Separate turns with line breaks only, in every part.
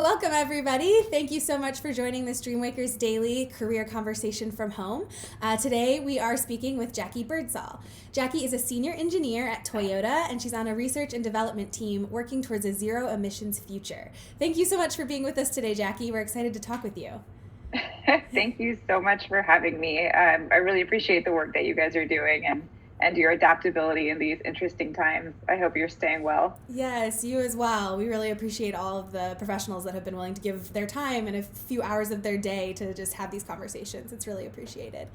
Welcome, everybody. Thank you so much for joining this DreamWakers Daily Career Conversation from Home. Today, we are speaking with Jackie Birdsall. Jackie is a senior engineer at Toyota, and she's on a research and development team working towards a zero emissions future. Thank you so much for being with us today, Jackie. We're excited to talk with you.
Thank you so much for having me. I really appreciate the work that you guys are doing and your adaptability in these interesting times. I hope you're staying well.
Yes, you as well. We really appreciate all of the professionals that have been willing to give their time and a few hours of their day to just have these conversations. It's really appreciated.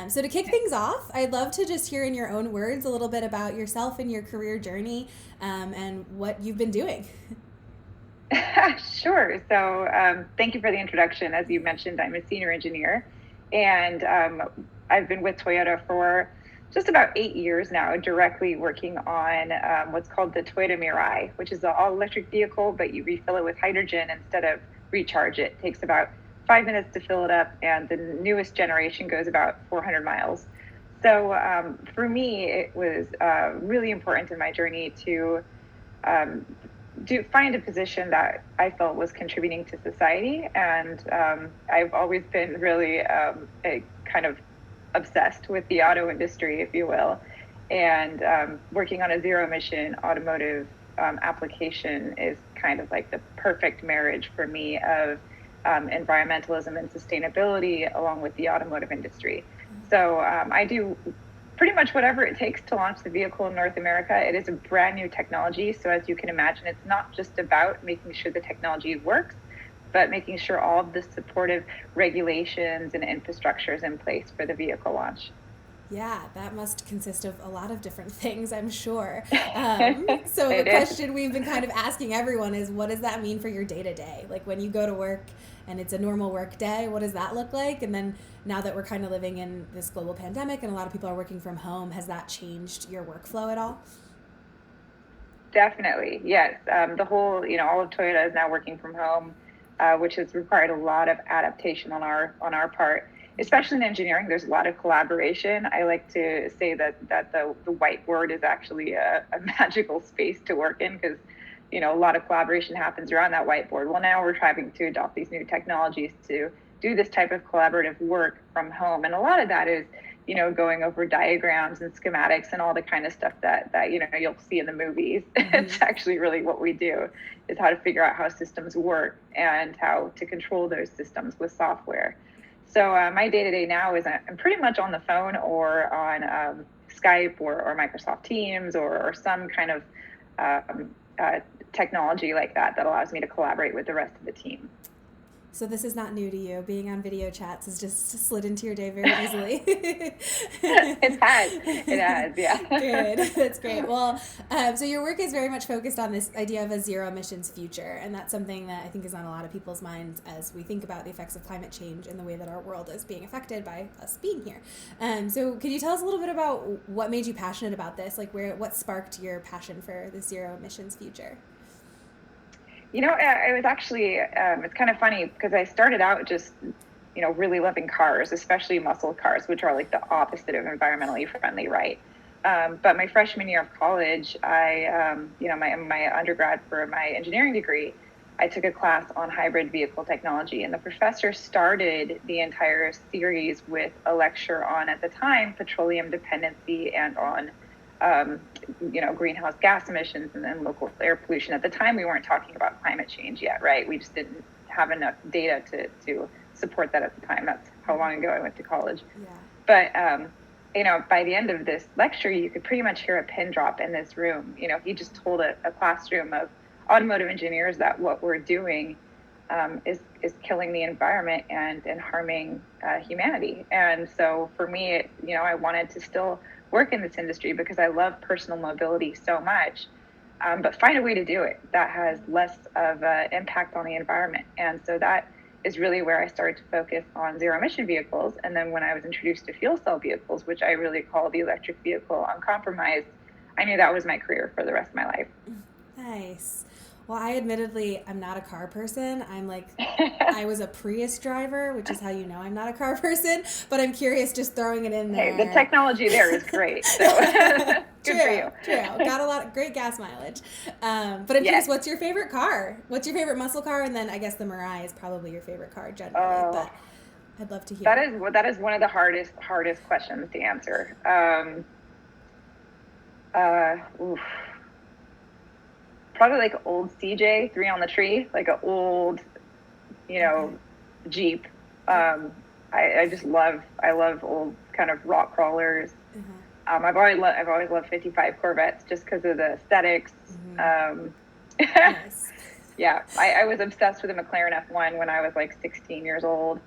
So to kick things off, I'd love to just hear in your own words a little bit about yourself and your career journey and what you've been doing.
Sure. So thank you for the introduction. As you mentioned, I'm a senior engineer, and I've been with Toyota for just about 8 years now, directly working on what's called the Toyota Mirai, which is an all-electric vehicle, but you refill it with hydrogen instead of recharge it. It takes about 5 minutes to fill it up, and the newest generation goes about 400 miles. So for me, it was really important in my journey to find a position that I felt was contributing to society. And I've always been really a kind of obsessed with the auto industry, if you will, and working on a zero emission automotive application is kind of like the perfect marriage for me of environmentalism and sustainability along with the automotive industry. So I do pretty much whatever it takes to launch the vehicle in North America. It is a brand new technology. So as you can imagine, it's not just about making sure the technology works, but making sure all of the supportive regulations and infrastructure is in place for the vehicle launch.
Yeah, that must consist of a lot of different things, I'm sure. So the question we've been kind of asking everyone is, what does that mean for your day-to-day? Like when you go to work and it's a normal work day, what does that look like? And then now that we're kind of living in this global pandemic and a lot of people are working from home, has that changed your workflow at all?
Definitely, yes. The whole, all of Toyota is now working from home, which has required a lot of adaptation on our part. Especially in engineering, there's a lot of collaboration. I like to say that the whiteboard is actually a magical space to work in because, a lot of collaboration happens around that whiteboard. Well, now we're trying to adopt these new technologies to do this type of collaborative work from home. And a lot of that is, going over diagrams and schematics and all the kind of stuff that you'll see in the movies. Mm-hmm. It's actually really what we do is how to figure out how systems work and how to control those systems with software. So my day-to-day now is I'm pretty much on the phone or on Skype or Microsoft Teams or some kind of technology like that allows me to collaborate with the rest of the team.
So this is not new to you. Being on video chats has just slid into your day very easily.
It has, yeah.
Good, that's great. Well, so your work is very much focused on this idea of a zero emissions future, and that's something that I think is on a lot of people's minds as we think about the effects of climate change and the way that our world is being affected by us being here. So could you tell us a little bit about what made you passionate about this? Like what sparked your passion for the zero emissions future?
I was actually, it's kind of funny because I started out just, really loving cars, especially muscle cars, which are like the opposite of environmentally friendly, right? But my freshman year of college, my undergrad for my engineering degree, I took a class on hybrid vehicle technology. And the professor started the entire series with a lecture on, at the time, petroleum dependency and on greenhouse gas emissions and then local air pollution. At the time, we weren't talking about climate change yet, right? We just didn't have enough data to support that at the time. That's how long ago I went to college. Yeah. But, by the end of this lecture, you could pretty much hear a pin drop in this room. He just told a classroom of automotive engineers that what we're doing is killing the environment and harming humanity. And so for me, I wanted to still work in this industry because I love personal mobility so much, but find a way to do it that has less of an impact on the environment. And so that is really where I started to focus on zero emission vehicles. And then when I was introduced to fuel cell vehicles, which I really call the electric vehicle uncompromised, I knew that was my career for the rest of my life.
Nice. Well, I admittedly, I'm not a car person. I was a Prius driver, which is how you know I'm not a car person, but I'm curious just throwing it in there.
Hey, the technology there is great. So. Good for you.
True. Got a lot of great gas mileage. But I'm curious, what's your favorite car? What's your favorite muscle car? And then I guess the Mirai is probably your favorite car generally, but I'd love to hear.
That is one of the hardest questions to answer. Probably like old CJ, 3 on the tree, like an old, Jeep. I love old kind of rock crawlers. Mm-hmm. I've always loved 55 Corvettes just because of the aesthetics. Mm-hmm. Nice. Yeah, I was obsessed with a McLaren F1 when I was like 16 years old.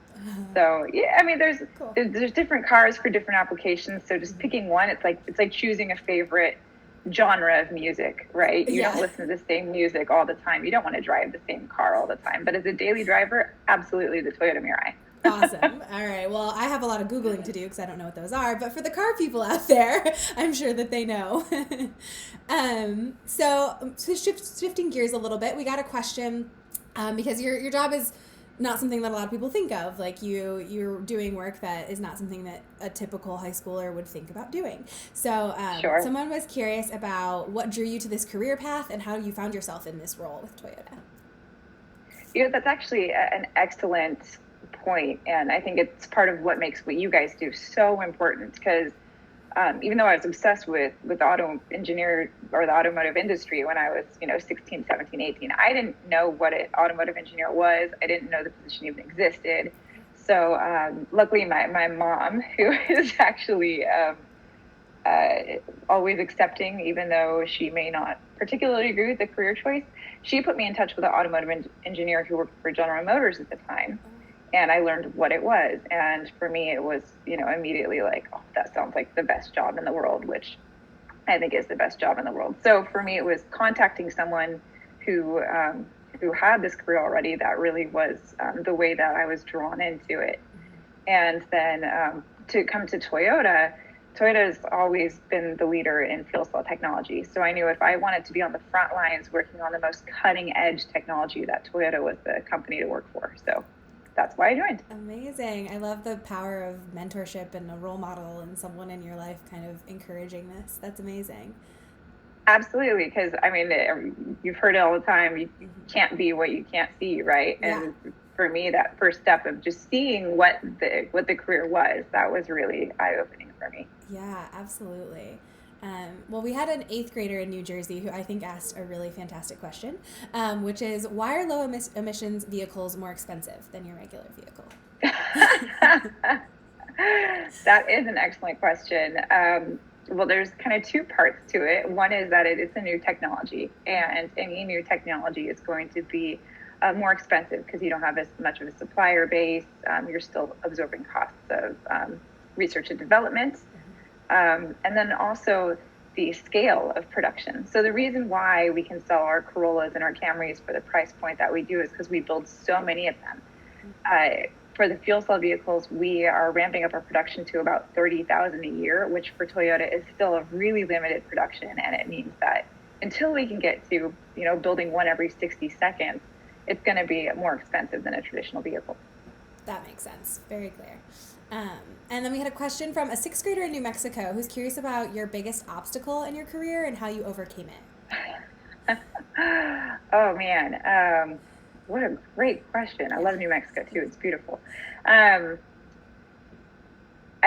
So yeah, I mean, there's different cars for different applications. So just picking one, it's like choosing a favorite genre of music, right? You don't listen to the same music all the time. You don't want to drive the same car all the time. But as a daily driver, absolutely the Toyota Mirai.
Awesome. All right. Well, I have a lot of Googling to do because I don't know what those are. But for the car people out there, I'm sure that they know. So shifting gears a little bit, we got a question because your job is not something that a lot of people think of. Like you're doing work that is not something that a typical high schooler would think about doing. So someone was curious about what drew you to this career path and how you found yourself in this role with Toyota.
That's actually an excellent point, and I think it's part of what makes what you guys do so important, because even though I was obsessed with auto engineer or the automotive industry when I was 16, 17, 18, I didn't know what an automotive engineer was. I didn't know the position even existed. So luckily my mom, who is actually always accepting, even though she may not particularly agree with the career choice, she put me in touch with an automotive engineer who worked for General Motors at the time. And I learned what it was. And for me, it was, immediately like, oh, that sounds like the best job in the world, which I think is the best job in the world. So for me, it was contacting someone who had this career already. That really was the way that I was drawn into it. And then to come to Toyota has always been the leader in fuel cell technology. So I knew if I wanted to be on the front lines working on the most cutting edge technology, that Toyota was the company to work for. So that's why I joined.
Amazing. I love the power of mentorship and a role model and someone in your life kind of encouraging this. That's amazing.
Absolutely. Because, I mean, you've heard it all the time. You can't be what you can't see, right? Yeah. And for me, that first step of just seeing what the career was, that was really eye-opening for me.
Yeah, absolutely. Well, we had an 8th grader in New Jersey who I think asked a really fantastic question, which is, why are low emissions vehicles more expensive than your regular vehicle?
That is an excellent question. Well, there's kind of 2 parts to it. One is that it's a new technology, and any new technology is going to be more expensive because you don't have as much of a supplier base. You're still absorbing costs of research and development. And then also the scale of production. So the reason why we can sell our Corollas and our Camrys for the price point that we do is because we build so many of them. For the fuel cell vehicles, we are ramping up our production to about 30,000 a year, which for Toyota is still a really limited production. And it means that until we can get to, building one every 60 seconds, it's going to be more expensive than a traditional vehicle.
That makes sense. Very clear. And then we had a question from a 6th grader in New Mexico who's curious about your biggest obstacle in your career and how you overcame it.
Oh, man. What a great question. I love New Mexico, too. It's beautiful. I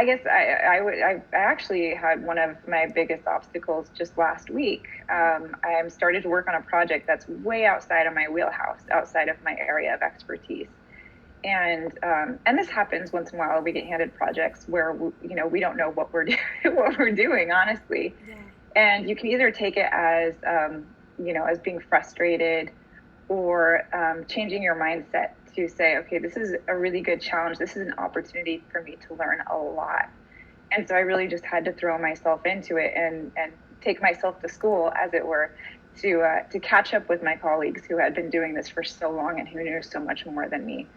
guess I actually had one of my biggest obstacles just last week. I started to work on a project that's way outside of my wheelhouse, outside of my area of expertise. And this happens once in a while. We get handed projects where we don't know what we're doing, honestly. Yeah. And you can either take it as as being frustrated, or changing your mindset to say, okay, this is a really good challenge. This is an opportunity for me to learn a lot. And so I really just had to throw myself into it and take myself to school, as it were, to catch up with my colleagues who had been doing this for so long and who knew so much more than me.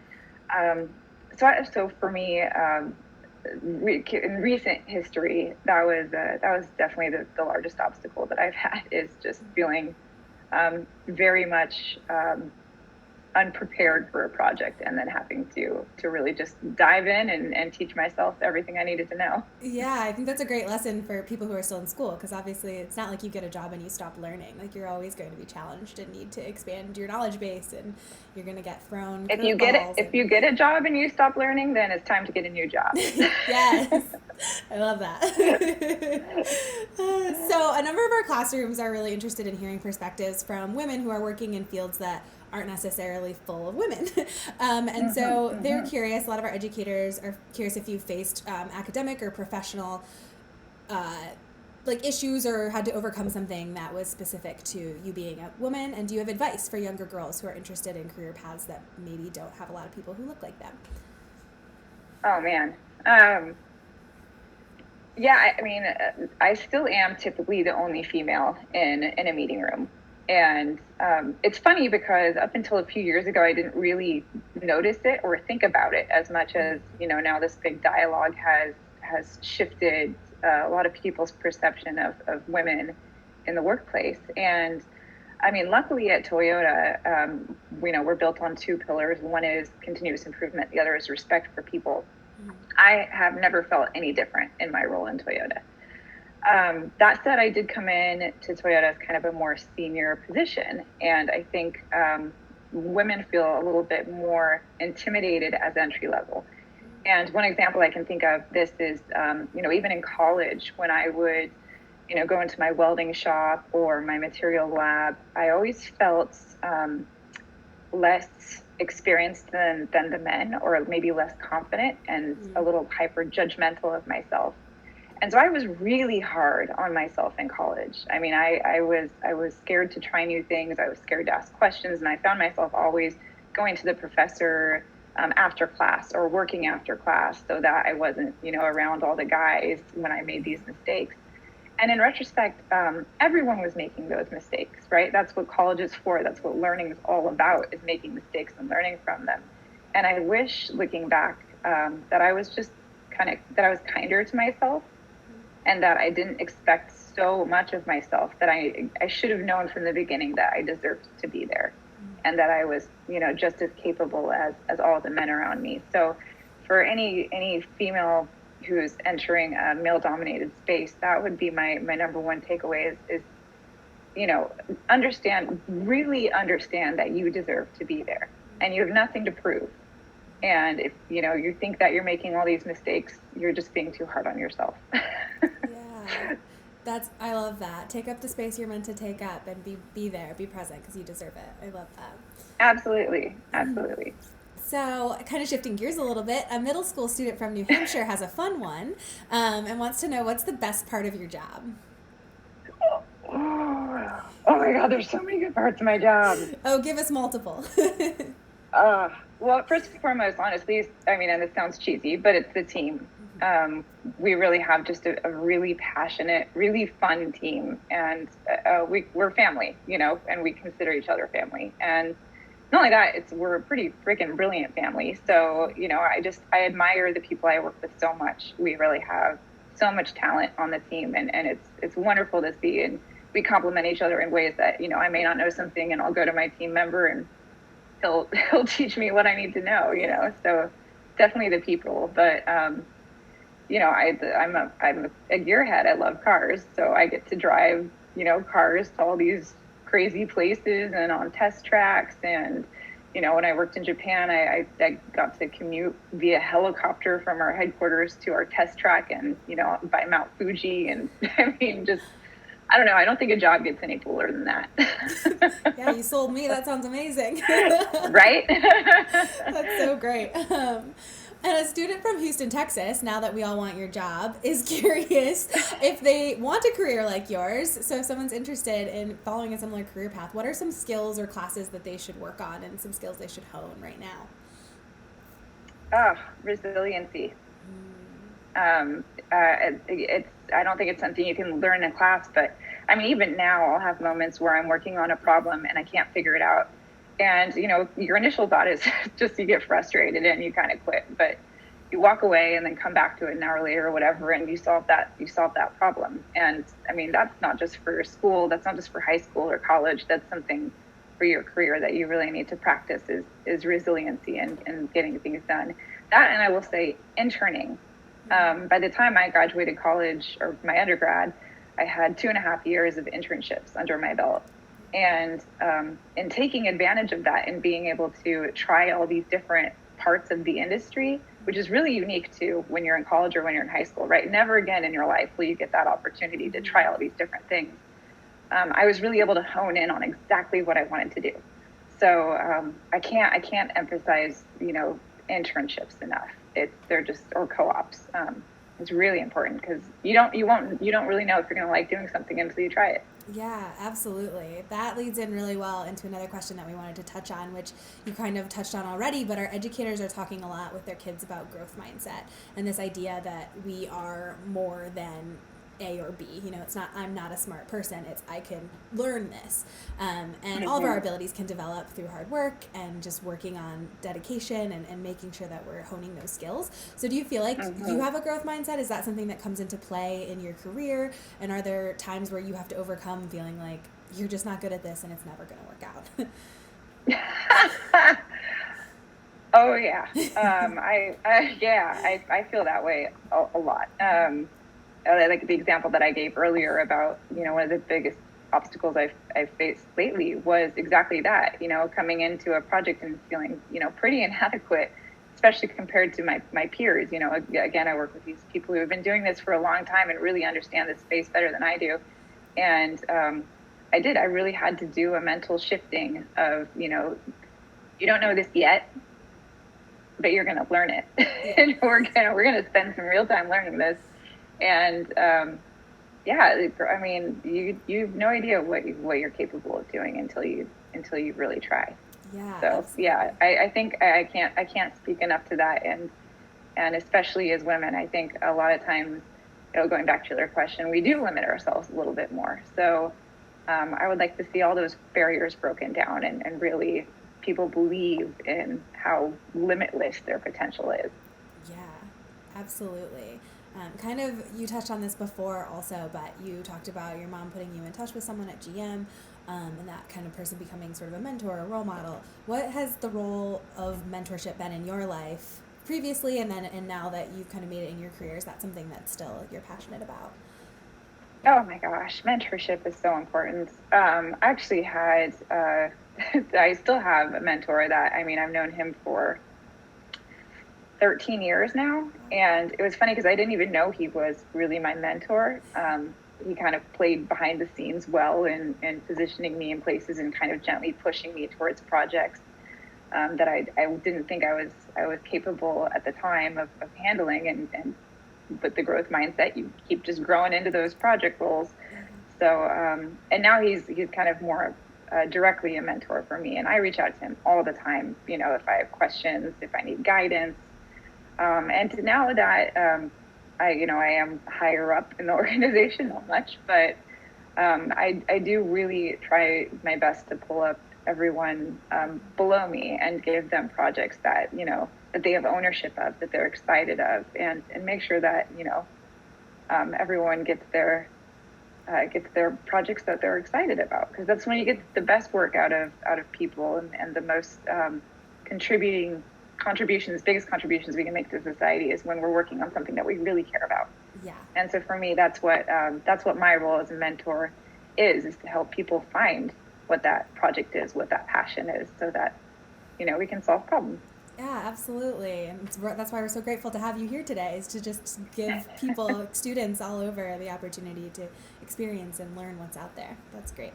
So for me, in recent history, that was definitely the largest obstacle that I've had, is just feeling very much unprepared for a project, and then having to really just dive in and teach myself everything I needed to know.
Yeah, I think that's a great lesson for people who are still in school, because obviously it's not like you get a job and you stop learning. Like, you're always going to be challenged and need to expand your knowledge base, and you're going to get thrown
If you get a job and you stop learning, then it's time to get a new job.
Yes, I love that. So a number of our classrooms are really interested in hearing perspectives from women who are working in fields that aren't necessarily full of women. And so they're curious, a lot of our educators are curious if you've faced academic or professional like issues or had to overcome something that was specific to you being a woman, and do you have advice for younger girls who are interested in career paths that maybe don't have a lot of people who look like them?
Oh man. Yeah, I mean, I still am typically the only female in a meeting room. And it's funny because up until a few years ago, I didn't really notice it or think about it as much as, now this big dialogue has shifted a lot of people's perception of women in the workplace. And I mean, luckily at Toyota, we're built on two pillars. One is continuous improvement. The other is respect for people. I have never felt any different in my role in Toyota. That said, I did come in to Toyota as kind of a more senior position. And I think women feel a little bit more intimidated as entry level. And one example I can think of this is, even in college, when I would, go into my welding shop or my material lab, I always felt less experienced than the men, or maybe less confident and a little hyper judgmental of myself. And so I was really hard on myself in college. I mean, I was scared to try new things. I was scared to ask questions, and I found myself always going to the professor after class or working after class so that I wasn't, around all the guys when I made these mistakes. And in retrospect, everyone was making those mistakes, right? That's what college is for. That's what learning is all about, is making mistakes and learning from them. And I wish, looking back, that I was just that I was kinder to myself, and that I didn't expect so much of myself, that I should have known from the beginning that I deserved to be there, and that I was, just as capable as all the men around me. So for any female who's entering a male-dominated space, that would be my number one takeaway is really understand that you deserve to be there, and you have nothing to prove. And if, you think that you're making all these mistakes, you're just being too hard on yourself.
Yeah, I love that. Take up the space you're meant to take up, and be there, be present, because you deserve it. I love that.
Absolutely.
So, kind of shifting gears a little bit, a middle school student from New Hampshire has a fun one, and wants to know, what's the best part of your job?
Oh my God, there's so many good parts of my job.
Oh, give us multiple.
Well, first and foremost, honestly, I mean, and this sounds cheesy, but it's the team. We really have just a really passionate, really fun team, and we're family, and we consider each other family. And not only that, we're a pretty freaking brilliant family. So, I admire the people I work with so much. We really have so much talent on the team, and it's wonderful to see. And we complement each other in ways that, I may not know something, and I'll go to my team member and he'll teach me what I need to know, so definitely the people. But, I'm a gearhead. I love cars. So I get to drive, cars to all these crazy places and on test tracks. And, when I worked in Japan, I got to commute via helicopter from our headquarters to our test track and, by Mount Fuji. And I mean, I don't know. I don't think a job gets any cooler than that.
Yeah, you sold me. That sounds amazing.
Right?
That's so great. And a student from Houston, Texas, now that we all want your job, is curious if they want a career like yours. So if someone's interested in following a similar career path, what are some skills or classes that they should work on, and some skills they should hone right now?
Resiliency. I don't think it's something you can learn in class, but I mean, even now I'll have moments where I'm working on a problem and I can't figure it out. And, your initial thought is just you get frustrated and you kind of quit, but you walk away and then come back to it an hour later or whatever, and you solve that problem. And I mean, that's not just for school. That's not just for high school or college. That's something for your career that you really need to practice is resiliency and getting things done. That, and I will say interning. By the time I graduated college or my undergrad, I had 2.5 years of internships under my belt. And in taking advantage of that and being able to try all these different parts of the industry, which is really unique to when you're in college or when you're in high school, right? Never again in your life will you get that opportunity to try all these different things. I was really able to hone in on exactly what I wanted to do. So I can't emphasize, internships enough. They're just, or co-ops. It's really important because you don't really know if you're going to like doing something until you try it.
Yeah, absolutely. That leads in really well into another question that we wanted to touch on, which you kind of touched on already, but our educators are talking a lot with their kids about growth mindset and this idea that we are more than A or B. It's not, I'm not a smart person, it's I can learn this. And all of our abilities can develop through hard work and just working on dedication and making sure that we're honing those skills. So do you feel like you have a growth mindset? Is that something that comes into play in your career? And are there times where you have to overcome feeling like you're just not good at this and it's never going to work out?
Oh yeah. I feel that way a lot. Like the example that I gave earlier about, one of the biggest obstacles I've faced lately was exactly that, coming into a project and feeling, pretty inadequate, especially compared to my peers. Again, I work with these people who have been doing this for a long time and really understand this space better than I do. And I really had to do a mental shifting of, you don't know this yet, but you're going to learn it. And we're going to spend some real time learning this. And you have no idea what you're capable of doing until you really try.
Yeah.
So
absolutely.
yeah, I think I can't speak enough to that, and especially as women, I think a lot of times, going back to your question, we do limit ourselves a little bit more. So I would like to see all those barriers broken down and really people believe in how limitless their potential is.
Yeah, absolutely. You touched on this before also, but you talked about your mom putting you in touch with someone at GM, and that kind of person becoming sort of a mentor, a role model. What has the role of mentorship been in your life previously, and now that you've kind of made it in your career? Is that something that still you're passionate about?
Oh my gosh, mentorship is so important. I actually had, I still have a mentor that, I've known him for 13 years now. And it was funny because I didn't even know he was really my mentor. He kind of played behind the scenes well in positioning me in places and kind of gently pushing me towards projects that I didn't think I was capable at the time of handling. And with the growth mindset, you keep just growing into those project roles. So, and now he's kind of more directly a mentor for me. And I reach out to him all the time, if I have questions, if I need guidance. And now that I am higher up in the organization, not much, but I do really try my best to pull up everyone below me and give them projects that that they have ownership of, that they're excited of, and make sure that everyone gets their projects that they're excited about, because that's when you get the best work out of people and the most biggest contributions we can make to society is when we're working on something that we really care about.
Yeah.
And so for me, that's what my role as a mentor is to help people find what that project is, what that passion is, so that we can solve problems.
Yeah, absolutely. And that's why we're so grateful to have you here today, is to just give people, students all over, the opportunity to experience and learn what's out there. That's great.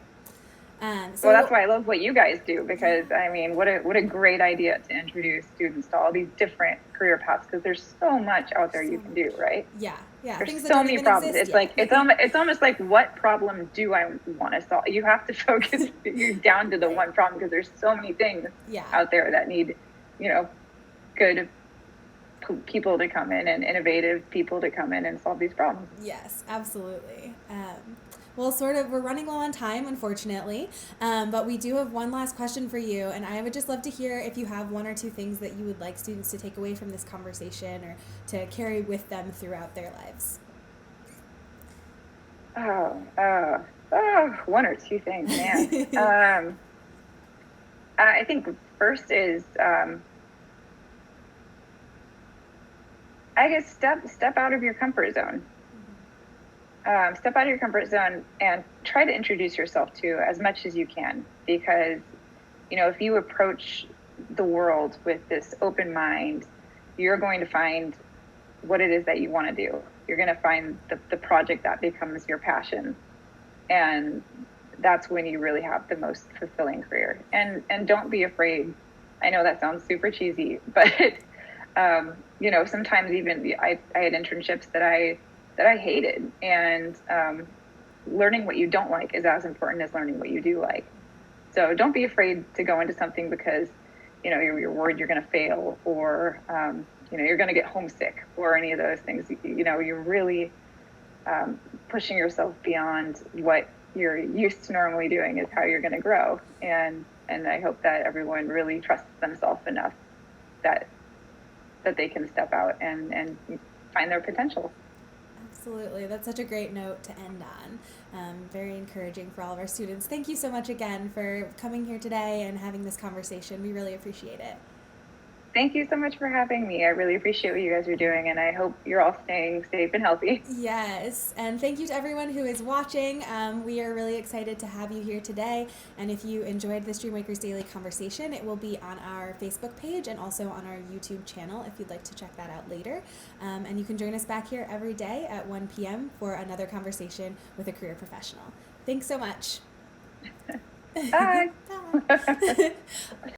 Well, that's why I love what you guys do, because what a great idea to introduce students to all these different career paths, because there's so much out there you can do, right?
Yeah.
There's so many problems. It's like it's almost like, what problem do I want to solve? You have to focus down to the one problem, because there's so many things out there that need good people to come in and innovative people to come in and solve these problems.
Yes, absolutely. Well, we're running low on time, unfortunately, but we do have one last question for you, and I would just love to hear if you have one or two things that you would like students to take away from this conversation or to carry with them throughout their lives.
One or two things, man. I think first is, I guess, step out of your comfort zone. Step out of your comfort zone and try to introduce yourself to as much as you can, because, if you approach the world with this open mind, you're going to find what it is that you want to do. You're going to find the project that becomes your passion. And that's when you really have the most fulfilling career. And don't be afraid. I know that sounds super cheesy, but sometimes even I had internships that I hated, and learning what you don't like is as important as learning what you do like. So don't be afraid to go into something because you're worried you're going to fail, or you're going to get homesick, or any of those things. You're really pushing yourself beyond what you're used to normally doing is how you're going to grow. And I hope that everyone really trusts themselves enough that they can step out and find their potential.
Absolutely. That's such a great note to end on. Very encouraging for all of our students. Thank you so much again for coming here today and having this conversation. We really appreciate it.
Thank you so much for having me. I really appreciate what you guys are doing, and I hope you're all staying safe and healthy.
Yes, and thank you to everyone who is watching. We are really excited to have you here today, and if you enjoyed this DreamWakers Daily Conversation, it will be on our Facebook page and also on our YouTube channel if you'd like to check that out later. And you can join us back here every day at 1 p.m. for another conversation with a career professional. Thanks so much.
Bye.
Bye.